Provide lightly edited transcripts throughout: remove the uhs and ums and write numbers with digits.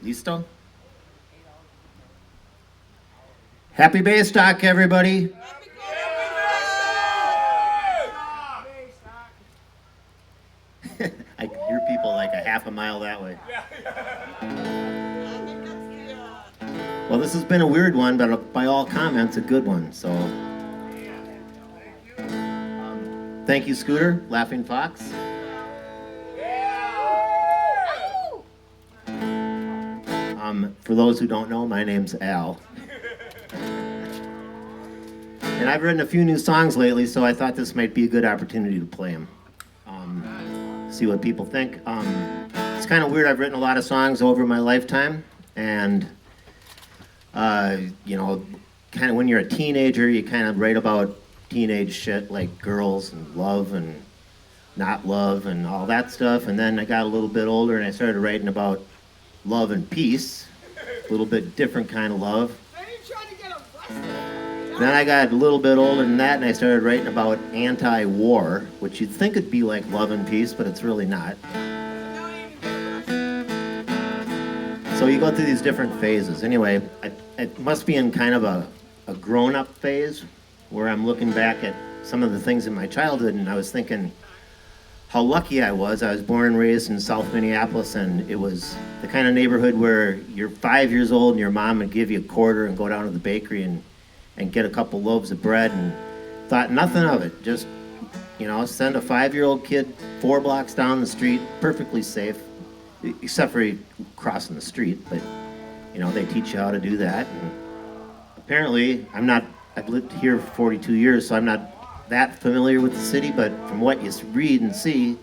Listo? Happy Baystock, everybody. I can hear people like a half a mile that way. Well, this has been a weird one, but by all comments, a good one. So, thank you, Scooter, Laughing Fox. For those who don't know, my name's Al. And I've written a few new songs lately, so I thought this might be a good opportunity to play them. See what people think. It's kind of weird. I've written a lot of songs over my lifetime, and you know, kind of when you're a teenager, you kind of write about teenage shit like girls and love and not love and all that stuff. And then I got a little bit older and I started writing about love and peace, a little bit different kind of love. Then I got a little bit older than that and I started writing about anti-war, which you'd think would be like love and peace, but it's really not. So you go through these different phases. Anyway, it must be in kind of a grown-up phase where I'm looking back at some of the things in my childhood and I was thinking how lucky I was. I was born and raised in South Minneapolis, and it was the kind of neighborhood where you're 5 years old and your mom would give you a quarter and go down to the bakery and get a couple loaves of bread and thought nothing of it. Just, you know, send a 5-year-old kid 4 blocks down the street, perfectly safe, except for crossing the street. But, you know, they teach you how to do that. And apparently, I've lived here for 42 years, so I'm not that familiar with the city, but from what you read and see,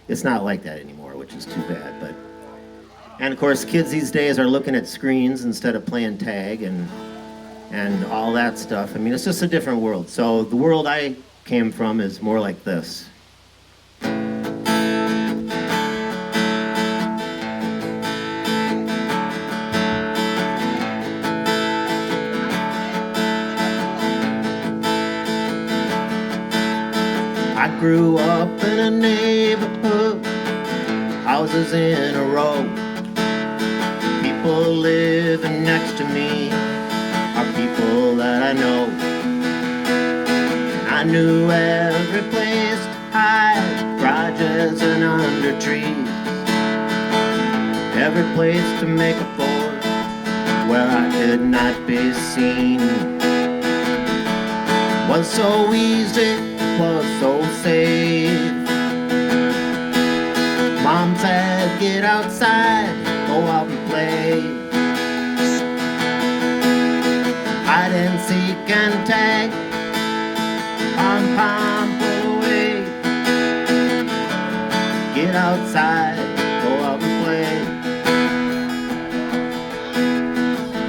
it's not like that anymore, which is too bad. But, and of course, kids these days are looking at screens instead of playing tag and all that stuff. I mean, it's just a different world. So the world I came from is more like this. I grew up in a neighborhood, houses in a row. People living next to me are people that I know. And I knew every place to hide, garages and under trees. Every place to make a fort where I could not be seen. Was so easy, was so safe. Mom said, get outside, go out and play. Hide and seek and tag, pom pom, pull away. Get outside, go out and play.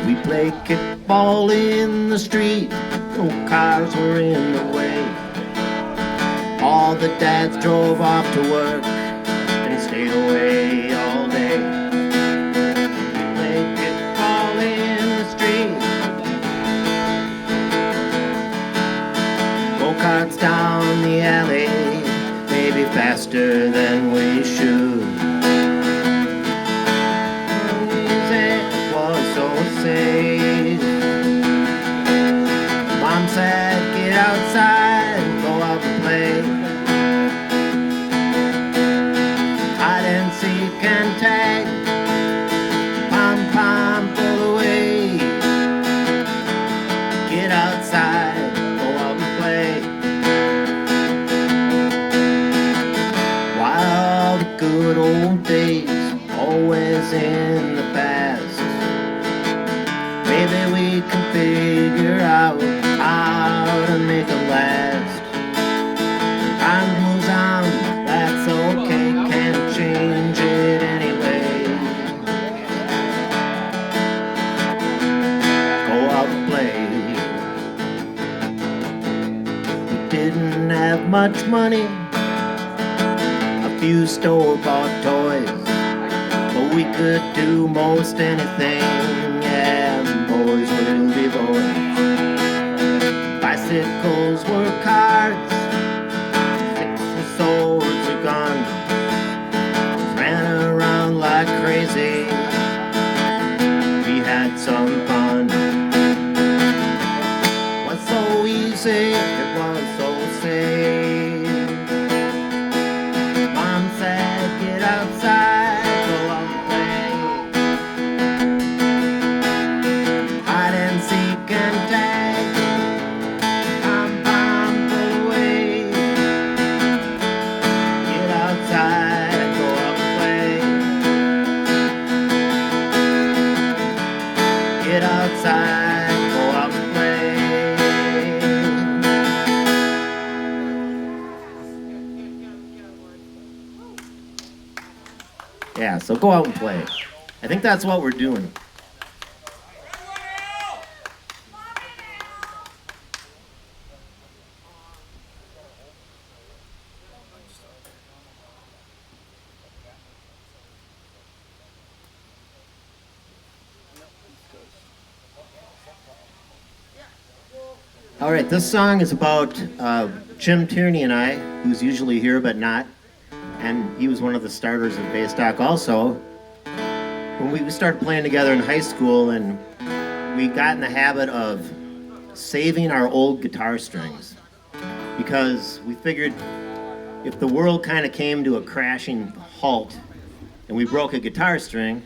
We played kickball in the street, no cars were in the way. All the dads drove off to work and stayed away all day. We played kickball in the street, go-karts down the alley, maybe faster than we should. It was so safe. Mom said, get outside and go out and play. Hide and seek and tag, pom pom, pull away. Get outside, go out and play. While the good old days always in the past, maybe we can figure out how to make it last. Time moves on, that's okay, can't change it anyway. Go out and play. We didn't have much money, a few store-bought toys, but we could do most anything, yeah, boys will be boys. Bicycles were cards, sticks were swords or guns, ran around like crazy, outside, go out and play. Hide and seek and tag, pom pom pull away. Get outside, go out and play. Get outside, go out and play. Yeah, so go out and play. I think that's what we're doing. All right, this song is about Jim Tierney and I, who's usually here but not. And he was one of the starters of Baystock also. When we started playing together in high school, and we got in the habit of saving our old guitar strings, because we figured if the world kind of came to a crashing halt and we broke a guitar string,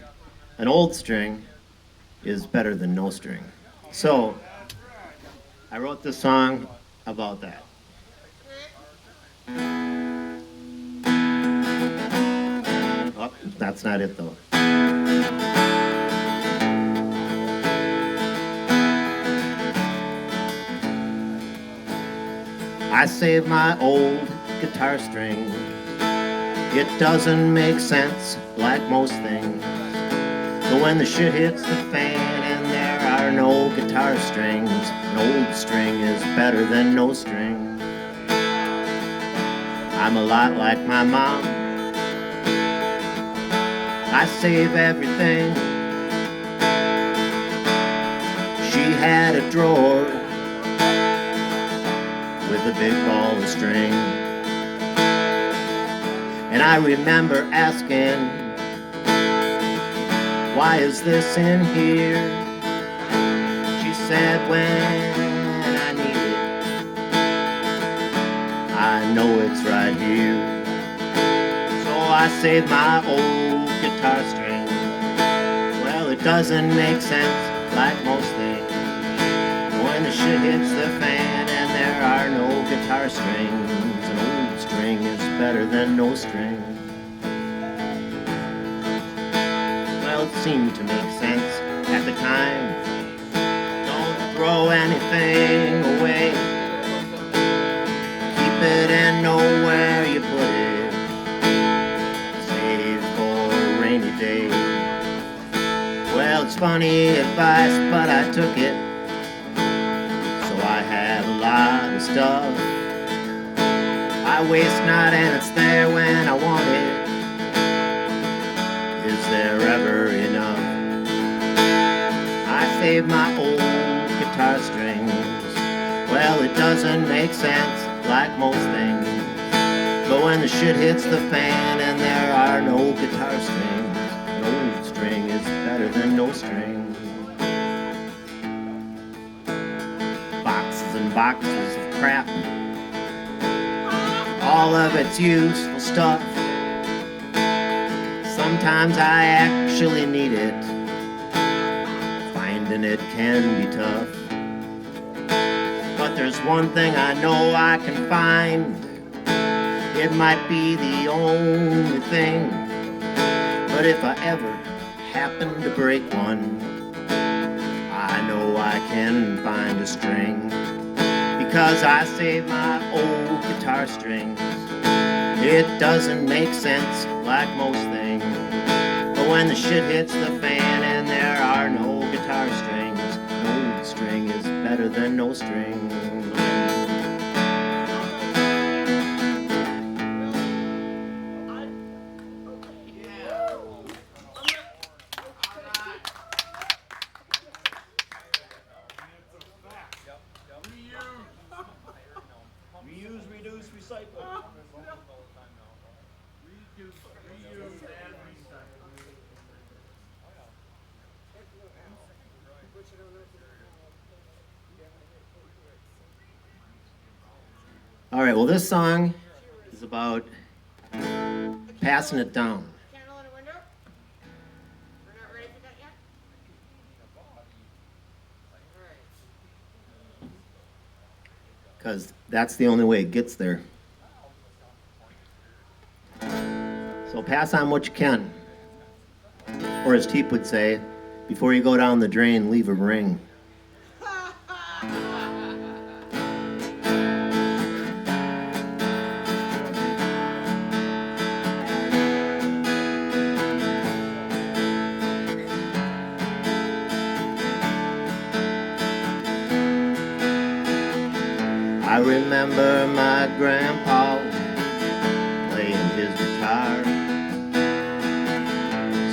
an old string is better than no string. So I wrote this song about that. Oh, that's not it though. I saved my old guitar string. It doesn't make sense like most things. But when the shit hits the fan and there are no guitar strings, an old string is better than no string. I'm a lot like my mom. I save everything. She had a drawer with a big ball of string. And I remember asking, why is this in here? She said, when I need it, I know it's right here. So I saved my old guitar string. Well, it doesn't make sense like most things. When the shit hits the fan and there are no guitar strings, an old string is better than no string. Well, it seemed to make sense at the time. Don't throw anything away. Keep it and know where you put it. Save for a rainy day. Well, it's funny advice, but I took it. I have a lot of stuff. I waste not and it's there when I want it. Is there ever enough? I save my old guitar strings. Well, it doesn't make sense like most things. But when the shit hits the fan and there are no guitar strings, an old string is better than no string. And boxes of crap, all of it's useful stuff. Sometimes I actually need it. Finding it can be tough. But there's one thing I know I can find. It might be the only thing, but if I ever happen to break one, I know I can find a string. Because I save my old guitar strings. It doesn't make sense like most things. But when the shit hits the fan and there are no guitar strings, an old string is better than no string. Reuse, reduce, recycle. Reuse, and recycle. All right, well, this song is about passing it down. because that's the only way it gets there. So pass on what you can. Or as Teep would say, before you go down the drain, leave a ring. I remember my grandpa playing his guitar,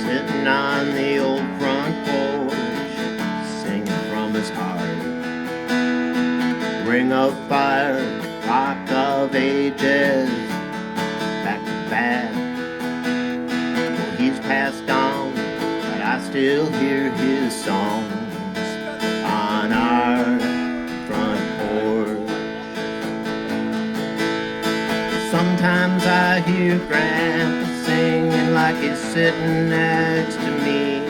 sitting on the old front porch, singing from his heart. Ring of Fire, Rock of Ages, back to back. Well, he's passed on, but I still hear his songs on our front porch. Sometimes I hear Grandpa singing like he's sitting next to me.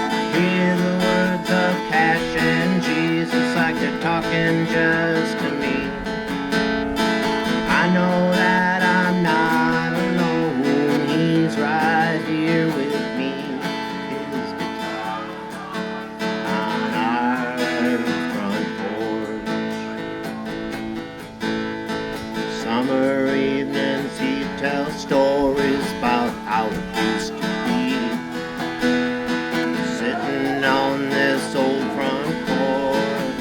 I hear the words of Cash and Jesus like they're talking just to me. I know that I'm not alone. He's right here with me. His guitar on our front porch. Summer evenings he'd tell stories about how it used to be, sitting on this old front porch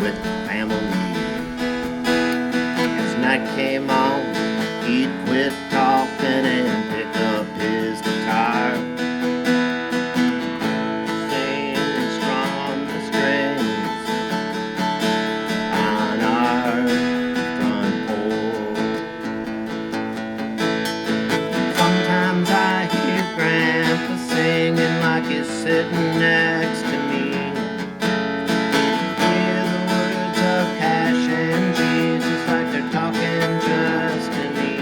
with the family. As night came on, he'd quit talking and pick up his guitar, sing and strum the strings on our front porch. Sometimes I hear Grandpa singing like he's sitting next to me. Hear the words of Cash and Jesus like they're talking just to me.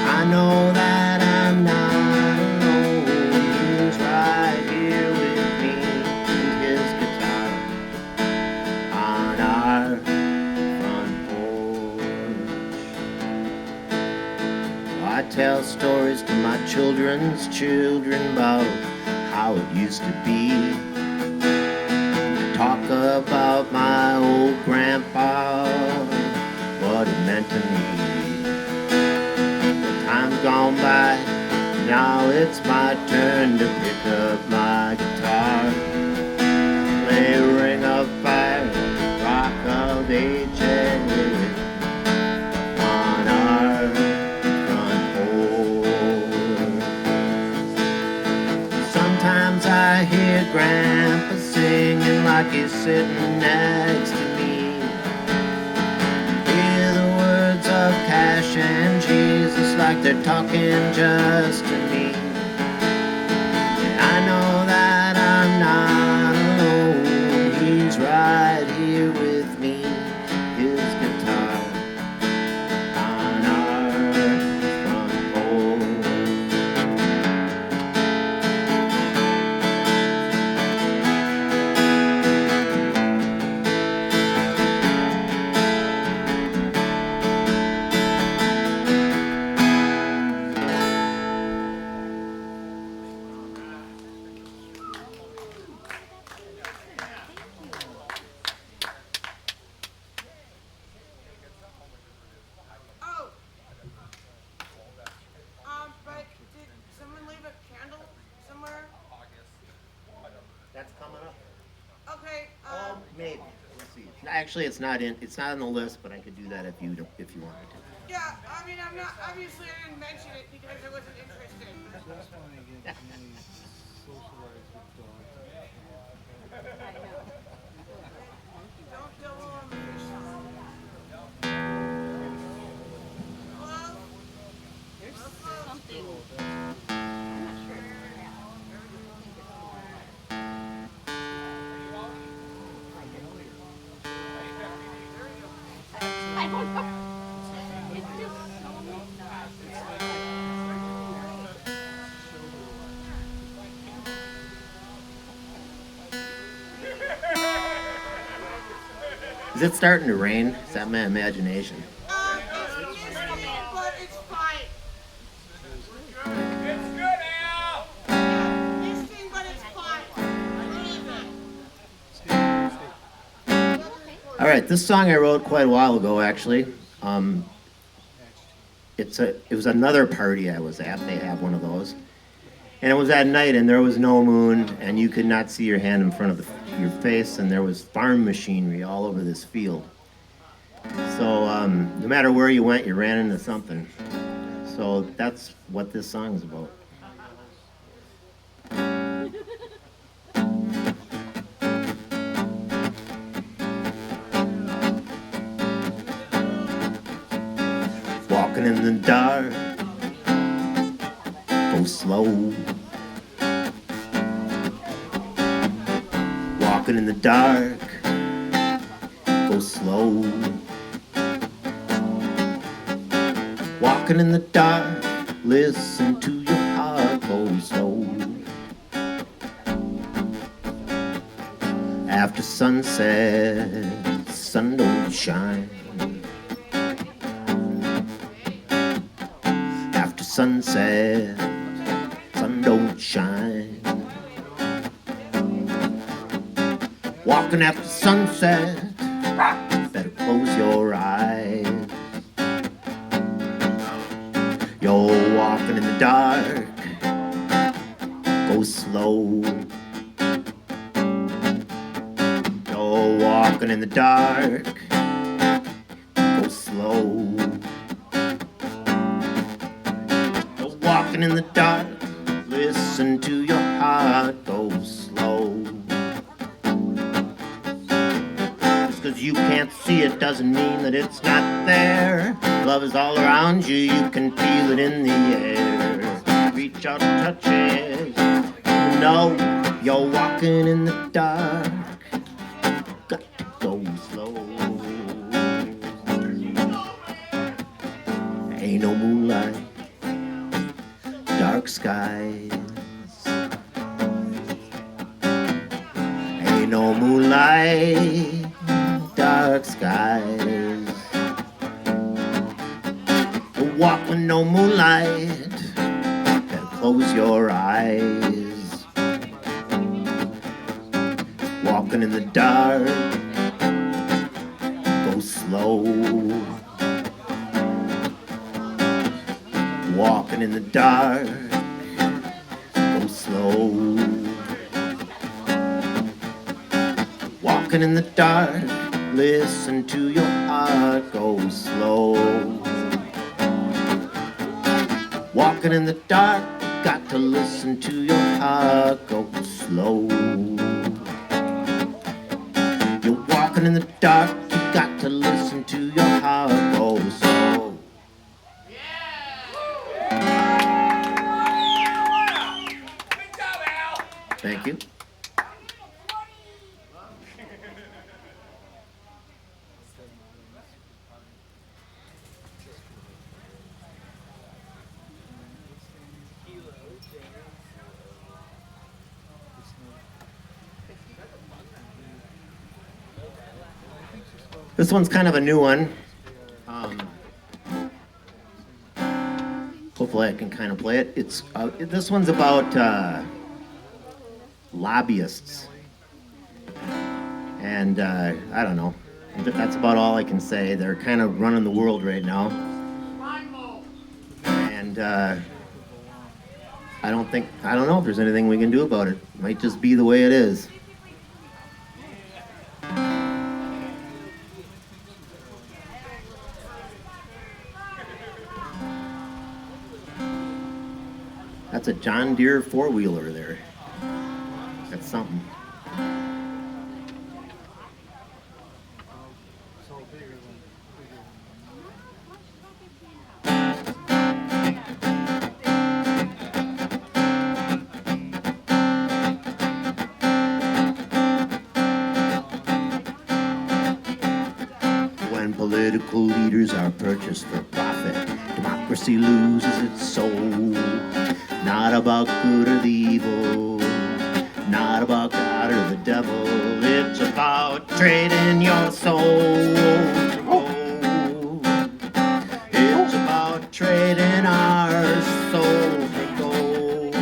I know that I'm not alone. He's right here with me and his guitar on our front porch. I tell stories to my children's children about how it used to be. Talk about my old grandpa, what it meant to me. The time's gone by, now it's my turn to pick up my guitar. Play Ring of Fire, Rock of Ages on our front porch. Sometimes I hear Grandpa singing like he's sitting next to me. Hear the words of Cash and Jesus like they're talking just to me. And I know that I'm not alone. He's right here with me, his guitar on our front porch. Oh. But did someone leave a candle somewhere? That's coming up. Okay. Maybe. We'll see. Actually, it's not on the list, but I could do that if you wanted to. Yeah. I mean, I'm not. Obviously, I didn't mention it because I wasn't interested. Just want to get me socialized with dogs. Don't double on the fish. Hello. There's Hello? something. I'm not sure. I don't know. It's just so Is it starting to rain? Is that my imagination? It's misty, but it's fine. It's good, Al! Misty, but it's fine. Believe me. All right, this song I wrote quite a while ago, actually. It was another party I was at. They have one of those, and it was at night, and there was no moon, and you could not see your hand in front of your face, and there was farm machinery all over this field. So no matter where you went, you ran into something. So that's what this song is about. Walking in the dark, go slow. Walking in the dark, go slow. Walking in the dark, listen to your heart go slow. After sunset, sun don't shine. After sunset, sun don't shine. Walking after sunset, better close your eyes. You're walking in the dark, go slow. You're walking in the dark, go slow. You're walking in the dark, listen to your heart go slow. Just 'cause you can't see it doesn't mean that it's not there. Love is all around you, you can feel it in the air. Reach out and touch it. You know you're walking in the dark. Got to go slow. Ain't no moonlight, dark skies. Ain't no moonlight, dark skies. Walk with no moonlight, better close your eyes. Walking in the dark, go slow. Walking in the dark, go slow. Walking in the dark, listen to your heart go slow. Walking in the dark, got to listen to your heart go slow. You're walking in the dark, you got to listen to your heart go slow. Good job, Al! Thank you. This one's kind of a new one. Hopefully I can kind of play it. This one's about lobbyists. And I don't know. That's about all I can say. They're kind of running the world right now. And I don't know if there's anything we can do about it. It might just be the way it is. That's a John Deere four-wheeler there. That's something. So bigger than When political leaders are purchased for profit, democracy loses its soul. Not about good or the evil, not about God or the devil. It's about about trading your soul for gold. It's about trading our soul for gold.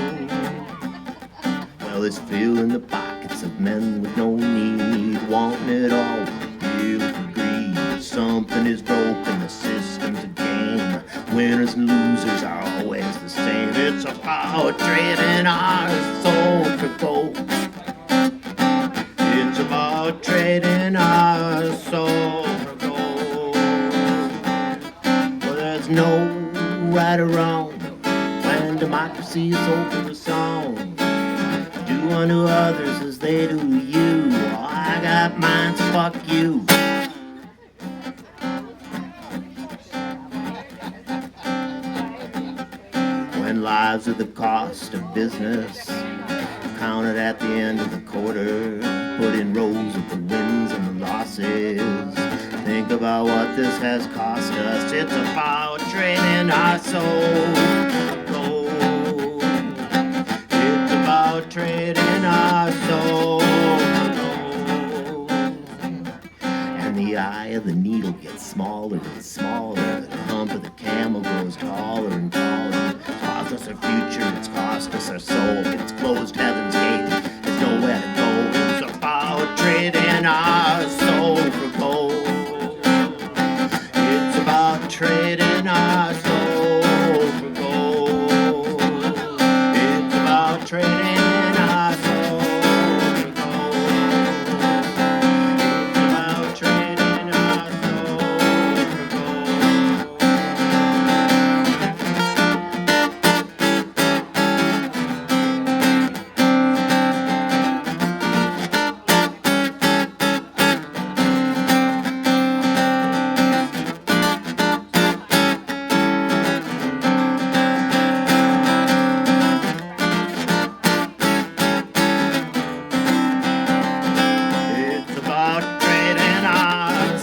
Well, it's filling the pockets of men with no need, wanting it all, feel for greed. Something is broken, the system's a game. Winners and losers are always the same. It's about trading our soul for gold. It's about trading our soul for gold. Well, there's no right or wrong when democracy is over a song. Do unto others as they do you. Oh, I got mine, so fuck you. When lives are the cost of business, counted at the end of the quarter, put in rows of the wins and the losses. Think about what this has cost us. It's about trading our soul for gold. It's about trading our soul for gold. And the eye of the needle gets smaller and smaller. The hump of the camel grows taller and taller. It's cost us our future, it's cost us our soul. It's closed heaven's gate, there's nowhere to go. It's about trading our soul for gold. It's about trading our soul for gold. It's about trading our soul for gold. It's about trading our soul for gold. It's about trading our soul for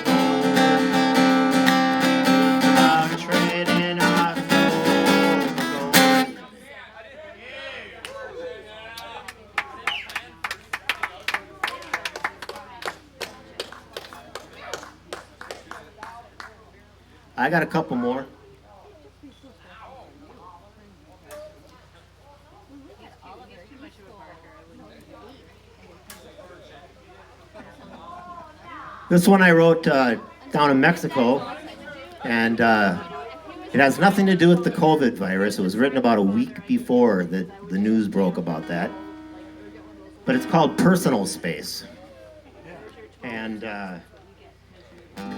gold. It's about trading our soul for gold. I got a couple more. This one I wrote down in Mexico, and it has nothing to do with the COVID virus. It was written about a week before the news broke about that. But it's called Personal Space. And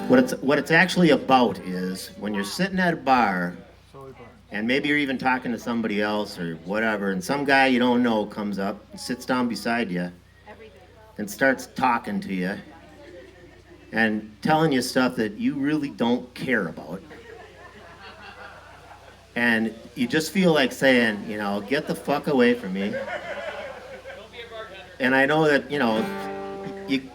what it's actually about is when you're sitting at a bar, and maybe you're even talking to somebody else or whatever, and some guy you don't know comes up and sits down beside you and starts talking to you and telling you stuff that you really don't care about. And you just feel like saying, you know, get the fuck away from me. And I know that, you know,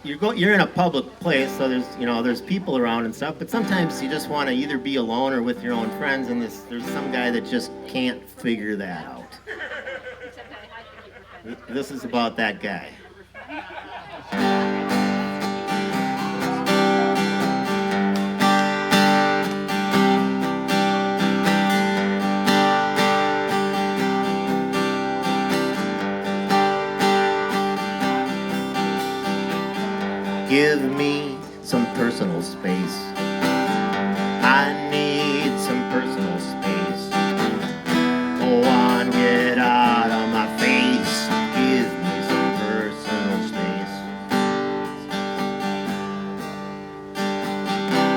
you're in a public place, so there's people around and stuff, but sometimes you just want to either be alone or with your own friends, and there's some guy that just can't figure that out. This is about that guy. Give me some personal space. I need some personal space. Go on, get out of my face. Give me some personal space.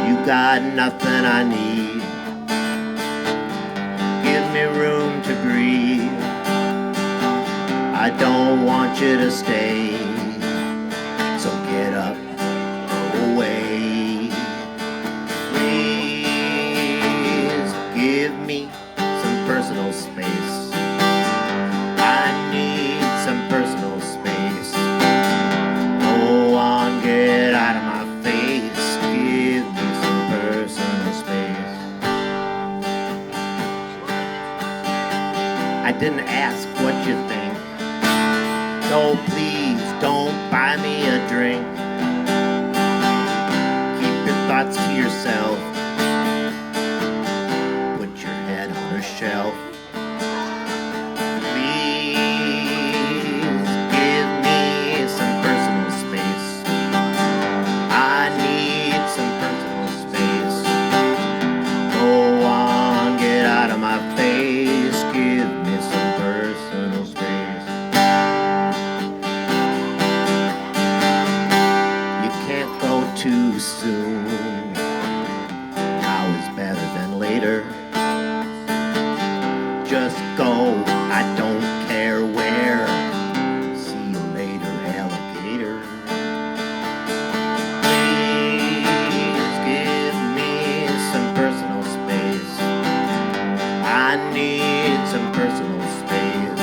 You got nothing I need. Give me room to breathe. I don't want you to stay. So get up. Away. Please give me some personal space. I need some personal space. Go on, get out of my face. Give me some personal space. I didn't ask what you think. No, please don't buy me a drink. Keep your thoughts to yourself. Put your head on a shelf. Please give me some personal space. I need some personal space. Go on, get out of my face. Give me some personal space. You can't go too soon. Now is better than later. Just go, I don't care where. See you later, alligator. Please give me some personal space. I need some personal space.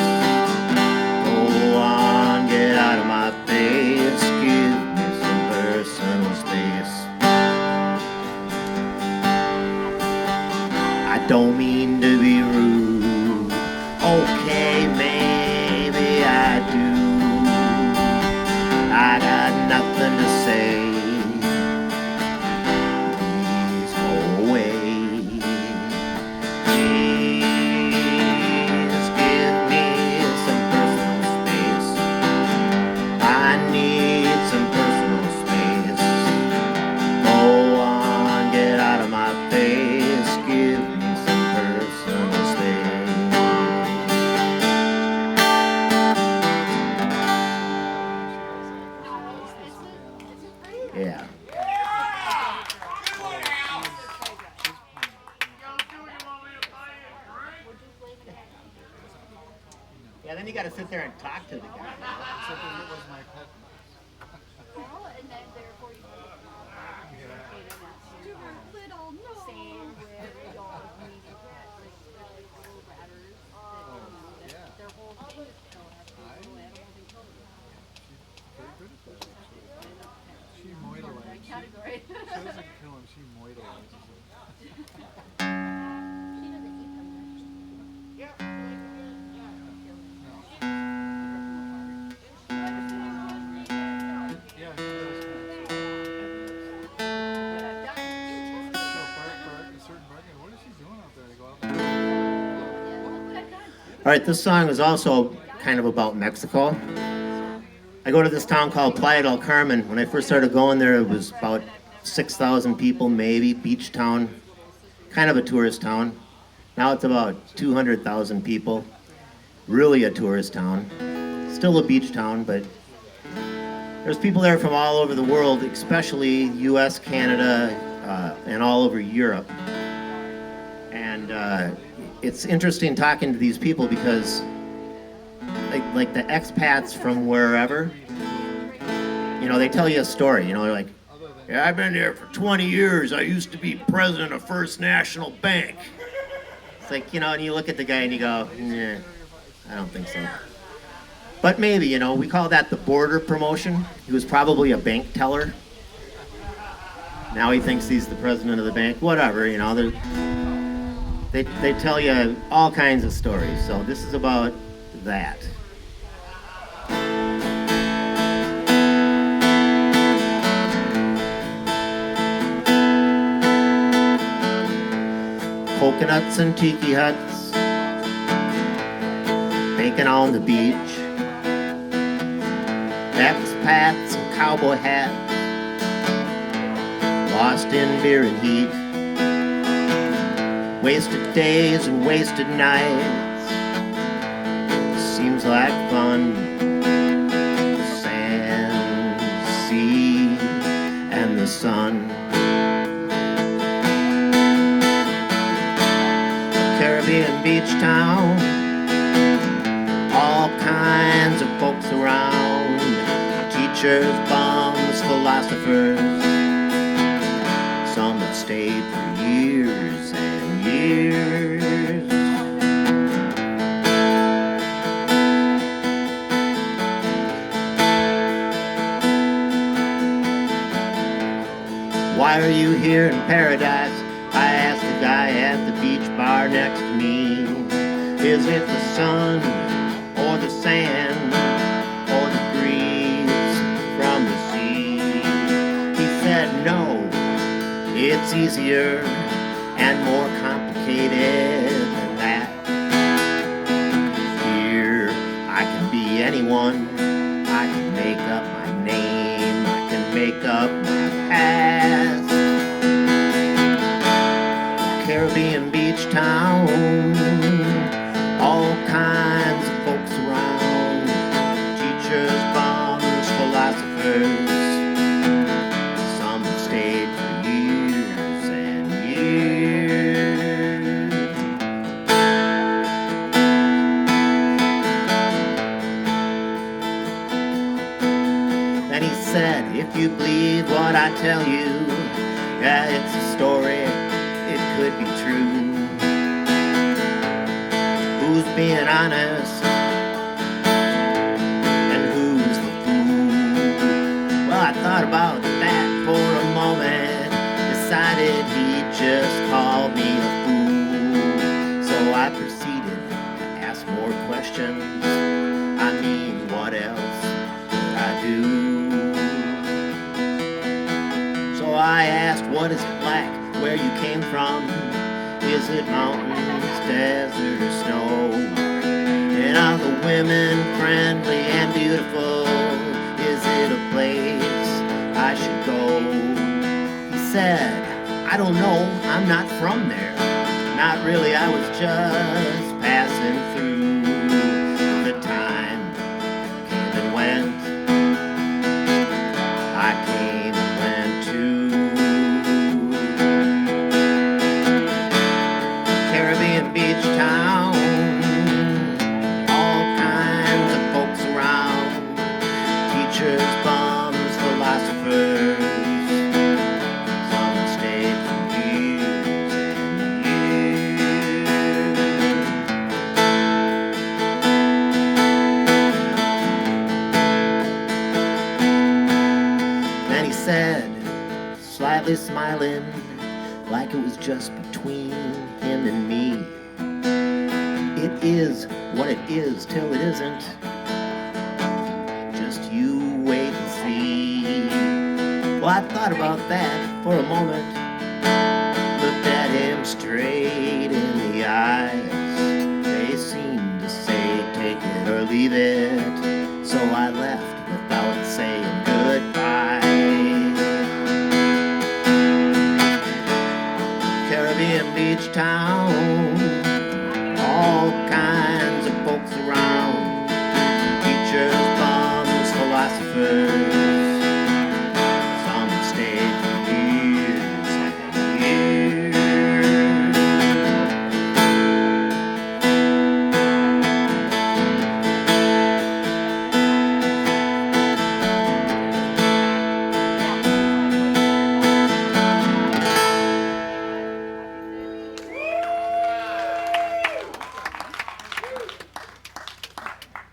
Go on, get out of my face. Give me some personal space. I don't mean to be rude. Okay, maybe I do. I got nothing to say. Please go away. Please give me some personal space. I need some personal space. Go on, get out of my face. Give me some personal space. Yeah. Good one, Al. Yeah, then you gotta sit there and talk to the guy. Except that it was my pet. Well, and then therefore you stupid little no. Same with dogs, maybe cats, like little ratters that their whole thing is kill little animals and kill them. Very good at that, actually. She moidalizes. Category. She doesn't kill him, she moidalizes him. She doesn't eat them. Yeah, she does. So bark, a certain barking. What is she doing out there? They go out there. All right, this song is also kind of about Mexico. I go to this town called Playa del Carmen. When I first started going there, it was about 6,000 people, maybe, beach town, kind of a tourist town. Now it's about 200,000 people, really a tourist town. Still a beach town, but there's people there from all over the world, especially US, Canada, and all over Europe. And it's interesting talking to these people because like the expats from wherever, you know, they tell you a story, you know, they're like, yeah, I've been there for 20 years. I used to be president of First National Bank. It's like, you know, and you look at the guy and you go, nah, I don't think so. But maybe, you know, we call that the border promotion. He was probably a bank teller. Now he thinks he's the president of the bank. Whatever, you know, they tell you all kinds of stories. So this is about that. Coconuts and tiki huts, bacon on the beach, expats and cowboy hats, lost in beer and heat, wasted days and wasted nights, seems like fun, the sand, the sea, and the sun. Caribbean beach town, all kinds of folks around, teachers, bums, philosophers, some have stayed for years and years. Why are you here in paradise? I asked the guy at the beach bar next to me. Is it the sun, or the sand, or the breeze, easier and more complicated than that. Here, I can be anyone. I can make up my name. I can make up my past. Caribbean beach town, all kinds of folks around, teachers, bums, philosophers. Some have stayed for years and years. Then he said, if you believe what I tell you, yeah, it's a story, it could be true. Who's being honest and who's the fool? Well, I thought about that for a moment, decided he'd just call me a fool. So I proceeded to ask more questions. I mean, what else could I do? So I asked, what is it like where you came from? Is it mountains, desert, or snow? And are the women friendly and beautiful? Is it a place I should go? He said, I don't know, I'm not from there. Not really, I was just passing through. The time came and went. I came and went too. Caribbean beach town, all kinds of folks around, teachers, bums, philosophers. Some stayed for years and years. Then he said, slightly smiling, like it was just between him and me, it is what it is till it isn't. Just you wait and see. Well, I thought about that for a moment, looked at him straight in the eyes. They seemed to say, take it or leave it. So I left without saying goodbye. Caribbean beach town, all kinds of folks around, teachers, bums, philosophers. Some stayed for years and years.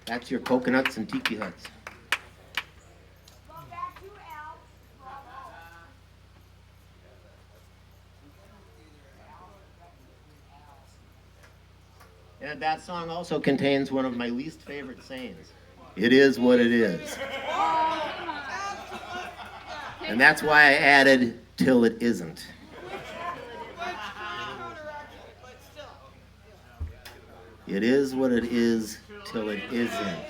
That's your coconuts and tiki huts. Go back to Al. And that song also contains one of my least favorite sayings. It is what it is. And that's why I added till it isn't. But still. It is what it is till it isn't.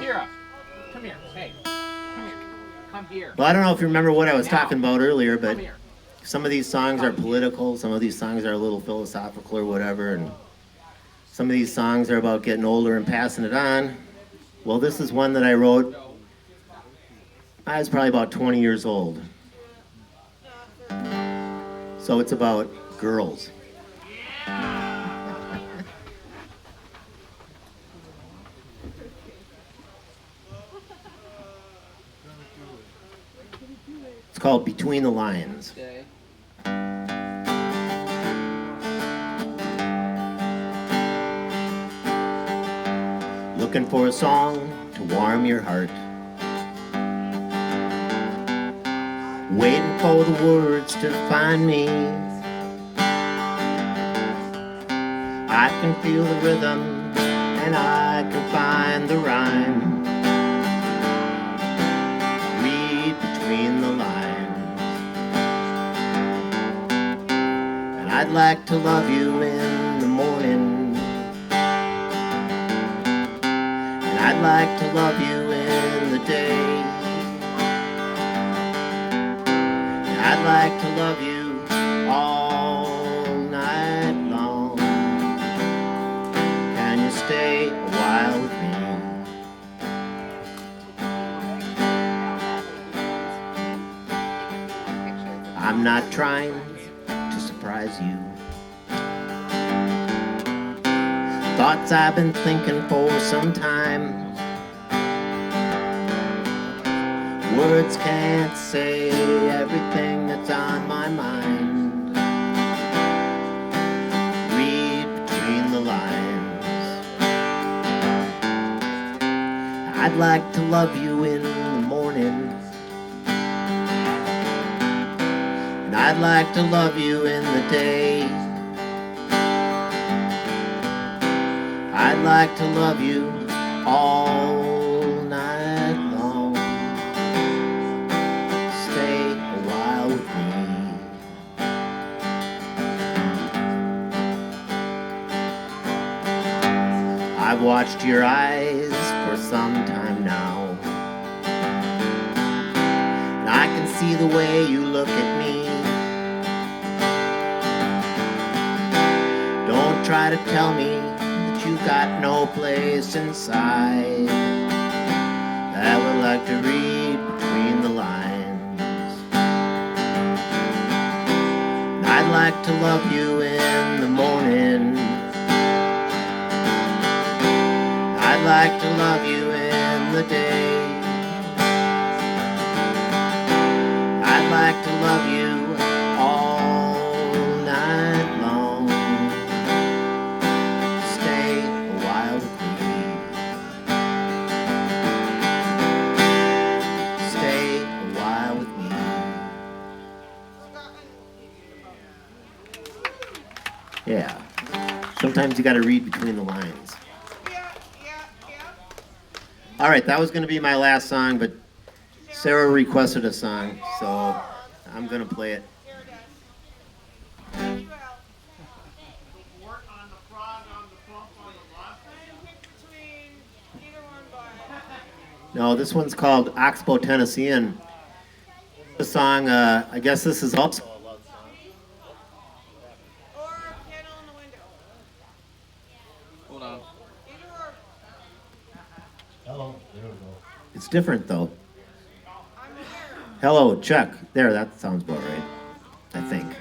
Kira, come here. Hey, come here. Come here. Well, I don't know if you remember what I was Now. talking about earlier, but Come here. some of these songs are political, some of these songs are a little philosophical or whatever, and some of these songs are about getting older and passing it on. Well, this is one that I wrote. I was probably about 20 years old. So it's about girls. It's called Between the Lines. Okay. looking for a song to warm your heart, waiting for the words to find me. I can feel the rhythm and I can find the rhyme. Read between the lines. And I'd like to love you in the morning, and I'd like to love you in the day, and I'd like to love you all night long. Can you stay a while with me? I'm not trying to surprise you. Thoughts I've been thinking for some time. Words can't say everything that's on my mind. Read between the lines. I'd like to love you in the morning, and I'd like to love you in the day. I'd like to love you all night long. Stay a while with me. I've watched your eyes for some time now, and I can see the way you look at me. Don't try to tell me that you got no place inside. I would like to read between the lines. And I'd like to love you in the morning, I'd like to love you in the day, I'd like to love you all night long. Stay a while with me. Stay a while with me. Yeah. Sometimes you gotta read between the lines. Yeah, yeah, yeah. All right, that was going to be my last song, but Sarah requested a song, so I'm going to play it. Here it is. Thank you, Al. Work on the frog, on the bump, on the left. I am picked between either one, but No, this one's called Oxbow, Tennessee, and the song, I guess this is also a love song. or candle in the window. Hold on. Either or. It's different, though. I'm here. Hello, Chuck. There, that sounds about right. I think.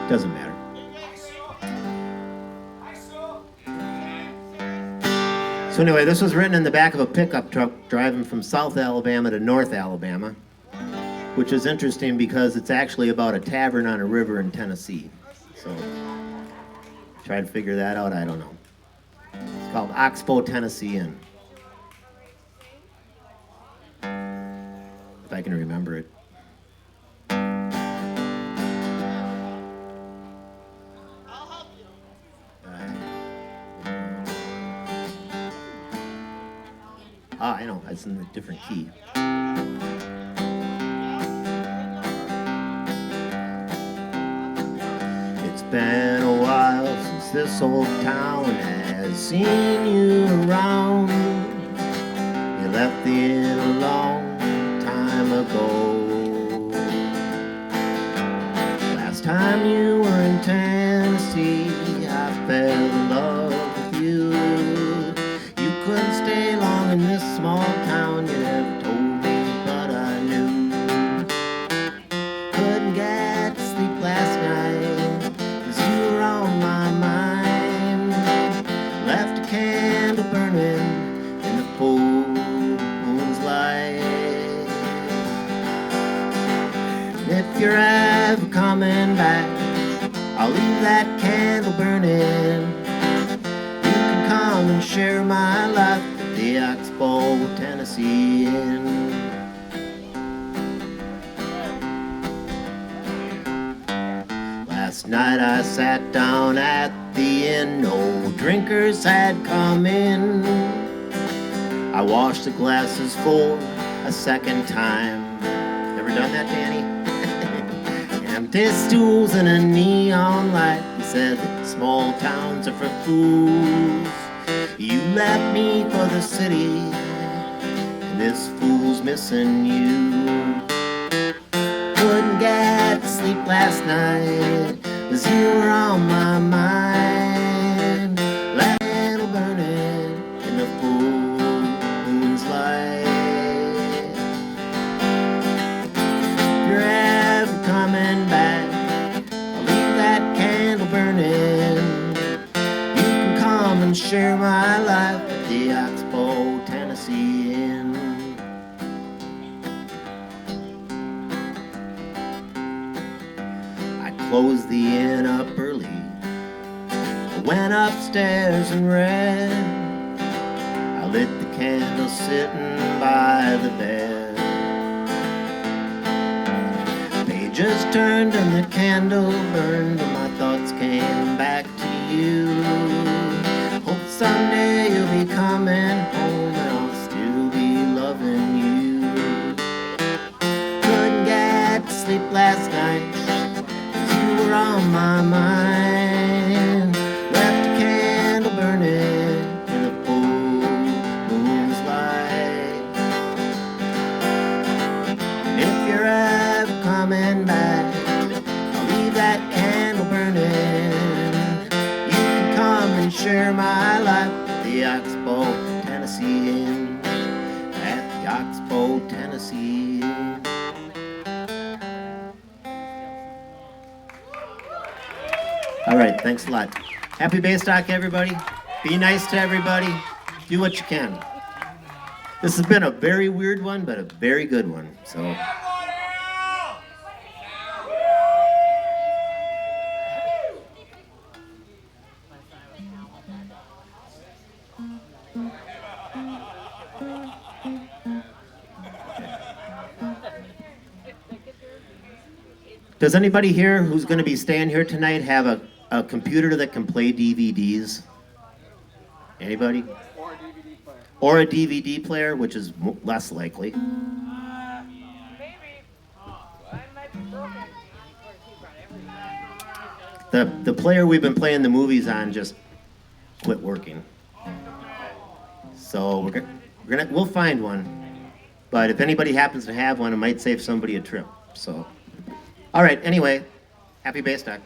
Doesn't matter. So anyway, this was written in the back of a pickup truck driving from South Alabama to North Alabama, which is interesting because it's actually about a tavern on a river in Tennessee. So try to figure that out, I don't know. It's called Oxbow, Tennessee, and if I can remember it. I'll help you. I know, it's in a different key. It's been a while since this old town has seen you around. You left the inn a long time ago. Last time you were in Tennessee, I fell in love with you. You couldn't stay long in this small town, you never told me, but I knew. Couldn't get to sleep last night, 'cause you were on my mind. Left a candle burning in the full moon's light. And if you're ever coming back, I'll leave that candle burning. You can come and share my life. the Oxbow, Tennessee Inn. Last night I sat down at the inn, no drinkers had come in. I washed the glasses for a second time. Ever done that, Danny? Empty stools and a neon light. He said that small towns are for fools. You left me for the city, and this fool's missing you. Couldn't get to sleep last night, 'cause you were on my mind. Candle burning in the full moon's light. If you're ever coming back, I'll leave that candle burning. You can come and share my life at the Oxbow, Tennessee Inn. I closed the inn up early. I went upstairs and read. I lit the candle sitting by the bed. Pages turned and the candle burned, and my thoughts came back to you. Hope someday you'll be coming home and I'll still be loving you. Couldn't get to sleep last night, 'cause you were on my mind. Left the candle burning in the full moon's light. If you're ever coming back, I'll leave that candle burning. You can come and share my life at the Oxbow, Tennessee Inn. At the Oxbow, Tennessee Inn. All right, thanks a lot. Happy Baystock, everybody. Be nice to everybody. Do what you can. This has been a very weird one, but a very good one. So. Does anybody here who's going to be staying here tonight have a computer that can play DVDs? Anybody? Or a DVD player, which is less likely. Maybe. Mine might be broken. The player we've been playing the movies on just quit working. So we'll find one. But if anybody happens to have one, it might save somebody a trip. So, all right. Anyway, happy Baystock.